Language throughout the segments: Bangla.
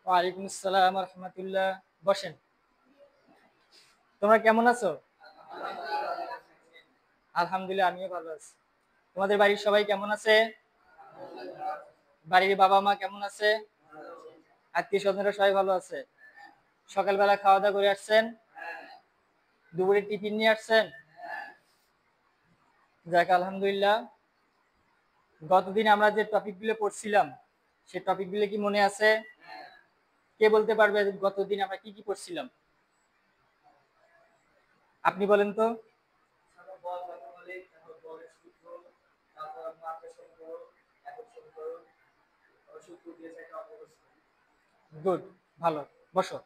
ওয়ালাইকুম আসসালাম রহমতুল্লাহ। বসেন। তোমরা কেমন আছো? আলহামদুলিল্লাহ, আমিও ভালো আছি। তোমাদের বাড়ির সবাই কেমন আছে? বাড়ির বাবা মা কেমন আছে? আত্মীয় স্বজনরা সবাই ভালো আছে? সকালবেলা খাওয়া দাওয়া করে আসছেন? দুপুরে টিফিন নিয়ে আসছেন? যাক আলহামদুলিল্লাহ। গতদিন আমরা যে টপিকগুলো পড়ছিলাম সে টপিকগুলো কি মনে আছে? কে বলতে পারবে গতদিন আমরা কি কি পড়ছিলাম? আপনি বলেন তো। গুড, ভালো। বসো।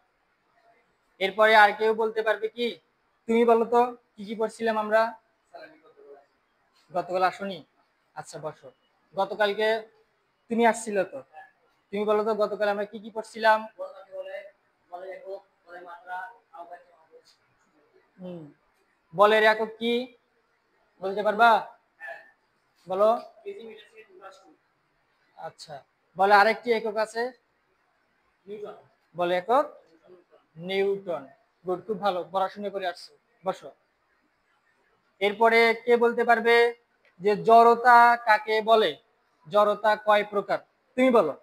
এরপরে আর কেউ বলতে পারবে কি? তুমি বলো তো, কি কি পড়ছিলাম আমরা? গতকাল আসনি? আচ্ছা বসো। গতকালকে তুমি আসছিল তো, তুমি বলো তো গতকাল আমরা কি কি পড়ছিলাম? হুম, বলের একক কি বলতে পারবা? বলো। আচ্ছা, বলে আরেকটি একক আছে, বলে একক নিউটন। গুড, খুব ভালো, পড়াশোনা করে আসছো। বসো। এরপরে কে বলতে পারবে যে জড়তা কাকে বলে? জড়তা কয় প্রকার? তুমি বলো।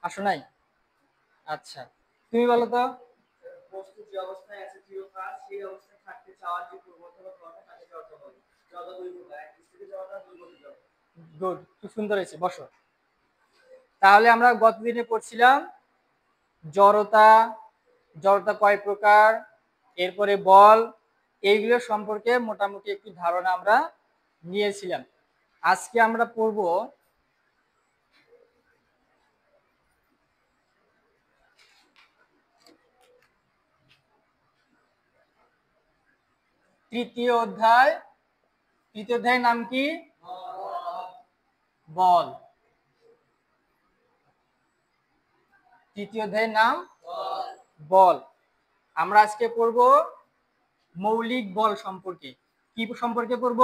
আসো নাই? আচ্ছা, তুমি বলো তো। বস্তু যে অবস্থায় আছে চিরকাল সেই অবস্থায় থাকতে চাওয়ার যে প্রবণতা বা প্রবণতা তাকে জড়তা বলে। জড়তা দুই প্রকার, এক স্থিতি জড়তা, দুই গতি জড়তা। গুড, খুব সুন্দর হয়েছে। বসো। তাহলে আমরা গতদিনে পড়ছিলাম জড়তা, জড়তা কয় প্রকার, এরপরে বল, এইগুলো সম্পর্কে মোটামুটি একটু ধারণা আমরা নিয়েছিলাম। আজকে আমরা পড়ব তৃতীয় অধ্যায়। তৃতীয় অধ্যায়ের নাম কি? বল। তৃতীয় অধ্যায়ের নাম বল। আমরা আজকে পড়ব মৌলিক বল সম্পর্কে। কি সম্পর্কে পড়ব?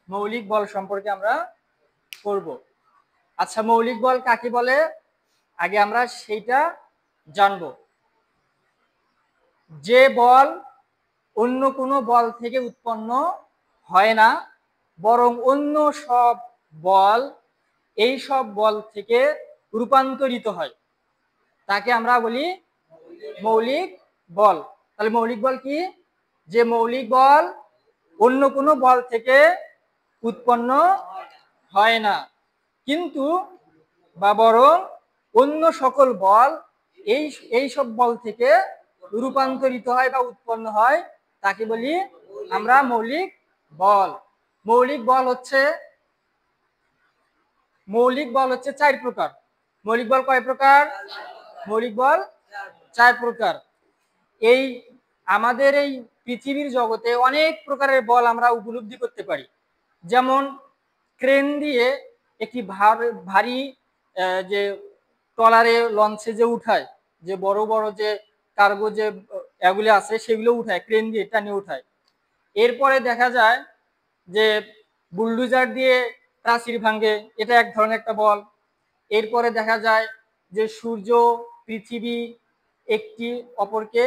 মৌলিক বল সম্পর্কে আমরা পড়ব। আচ্ছা, মৌলিক বল কাকে বলে আগে আমরা সেইটা জানব। যে বল অন্য কোনো বল থেকে উৎপন্ন হয় না, বরং অন্য সব বল এই সব বল থেকে রূপান্তরিত হয়, তাকে আমরা বলি মৌলিক বল। তাহলে মৌলিক বল কি? যে মৌলিক বল অন্য কোনো বল থেকে উৎপন্ন হয় না, কিন্তু বা বরং অন্য সকল বল এই এই সব বল থেকে রূপান্তরিত হয় বা উৎপন্ন হয়, তাকে বলি আমরা মৌলিক বল। মৌলিক বল হচ্ছে চার প্রকার। মৌলিক বল কয় প্রকার? মৌলিক বল চার প্রকার। এই আমাদের এই পৃথিবীর জগতে অনেক প্রকারের বল আমরা উপলব্ধি করতে পারি। যেমন ক্রেন দিয়ে একটি ভারী যে ট্রলারে লঞ্চে যে উঠায়, যে বড় বড় যে কার্গো যে এগুলো আছে সেগুলো উঠায়, ক্রেন দিয়ে টানে উঠায়। এরপরে দেখা যায় যে বুলডোজার দিয়ে প্রাচীর ভাঙে, এটা এক ধরনের একটা বল। এরপরে দেখা যায় যে সূর্য পৃথিবী একটি অপরকে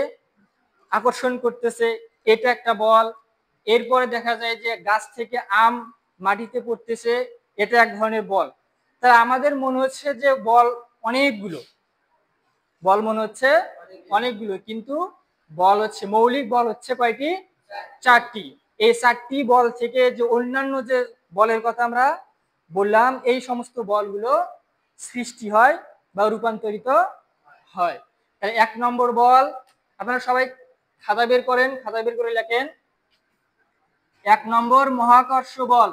আকর্ষণ করতেছে, এটা একটা বল। এরপরে দেখা যায় যে গাছ থেকে আম মাটিতে পড়তেছে, এটা এক ধরনের বল। তা আমাদের মনে হচ্ছে যে বল অনেকগুলো, বল মনে হচ্ছে অনেকগুলো, কিন্তু বল হচ্ছে মৌলিক বল হচ্ছে কয়টি? চারটি। এই চারটি বল থেকে যে অন্যান্য যে বলের কথা আমরা বললাম, এই সমস্ত বলগুলো সৃষ্টি হয় বা রূপান্তরিত হয়। তাহলে এক নম্বর বল, আপনারা সবাই খাতা বের করেন, খাতা বের করে লেখেন। এক নম্বর মহাকর্ষ বল।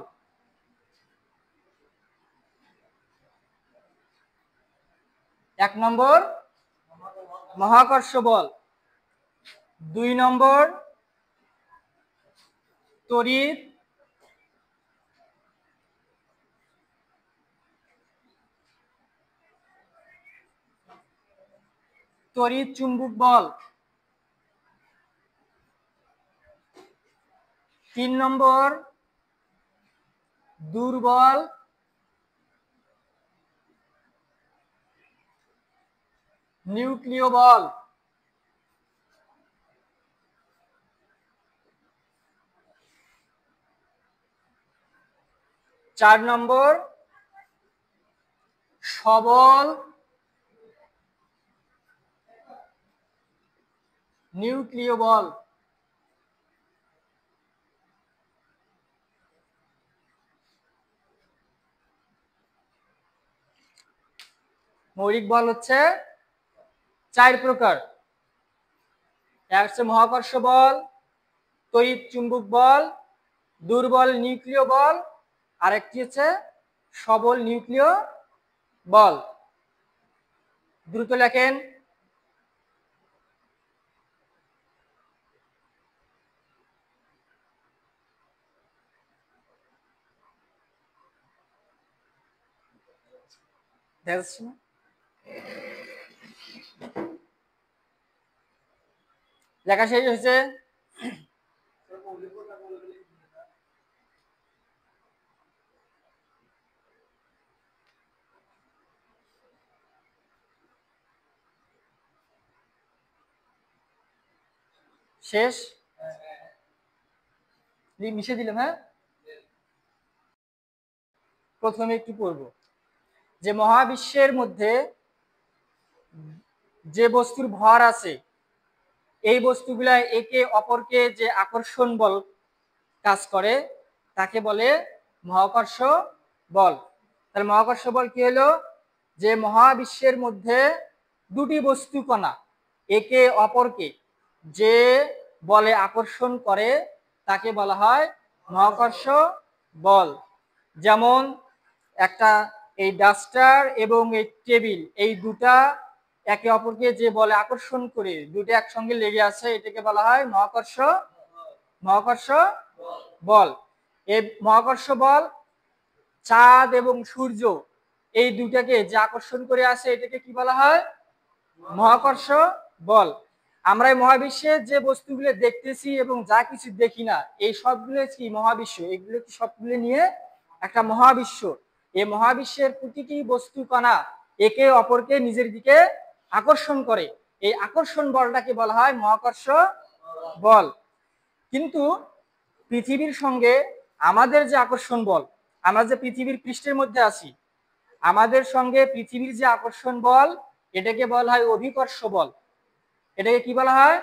এক নম্বর মহাকর্ষ বল। দুই নম্বর তড়িৎ চুম্বক বল। 3 নম্বর দুর্বল নিউক্লিয় বল। 4 নম্বর সবল নিউক্লিয় বল। মৌলিক বল হচ্ছে 4 প্রকার। এক হচ্ছে মহাকর্ষ বল, তড়িৎ চুম্বক বল, দুর্বল নিউক্লিয় বল, আরেকটি হচ্ছে সবল নিউক্লিয় বল। দ্রুত লেখেন। লেখা শেষ হয়েছে? শেষ? মিশে দিলাম। হ্যাঁ, প্রথমে একটু পড়ব যে মহাবিশ্বের মধ্যে যে বস্তুর ভর আছে, এই বস্তুগুলা একে অপরকে যে আকর্ষণ বল কাজ করে তাকে বলে মহাকর্ষ বল। তাহলে মহাকর্ষ বল কি হলো? যে মহাবিশ্বের মধ্যে দুটি বস্তু কণা একে অপরকে যে বলে আকর্ষণ করে তাকে বলা হয় মহাকর্ষ বল। যেমন একটা এই ডাস্টার এবং এই টেবিল, এই দুটা একে অপরকে যে বলে আকর্ষণ করে দুটো একসঙ্গে লেগে আছে, এটাকে বলা হয় মহাকর্ষ বল। এই মহাকর্ষ বল চাঁদ এবং সূর্য এই দুটাকে যে আকর্ষণ করে আছে এটাকে কি বলা হয়? মহাকর্ষ বল। আমরা এই মহাবিশ্বের যে বস্তুগুলো দেখতেছি এবং যা কিছু দেখি না, এই সবগুলো কি মহাবিশ্ব, এগুলো কি সবগুলো নিয়ে একটা মহাবিশ্ব। এই মহাবিশ্বের প্রতিটি বস্তু কণা একে অপরকে নিজের দিকে আকর্ষণ করে, এই আকর্ষণ বলটাকে বলা হয় মহাকর্ষ বল। কিন্তু পৃথিবীর সঙ্গে আমাদের যে আকর্ষণ বল, আমরা যে পৃথিবীর পৃষ্ঠের মধ্যে আছি, আমাদের সঙ্গে পৃথিবীর যে আকর্ষণ বল এটাকে বলা হয় অভিকর্ষ বল। এটাকে কি বলা হয়?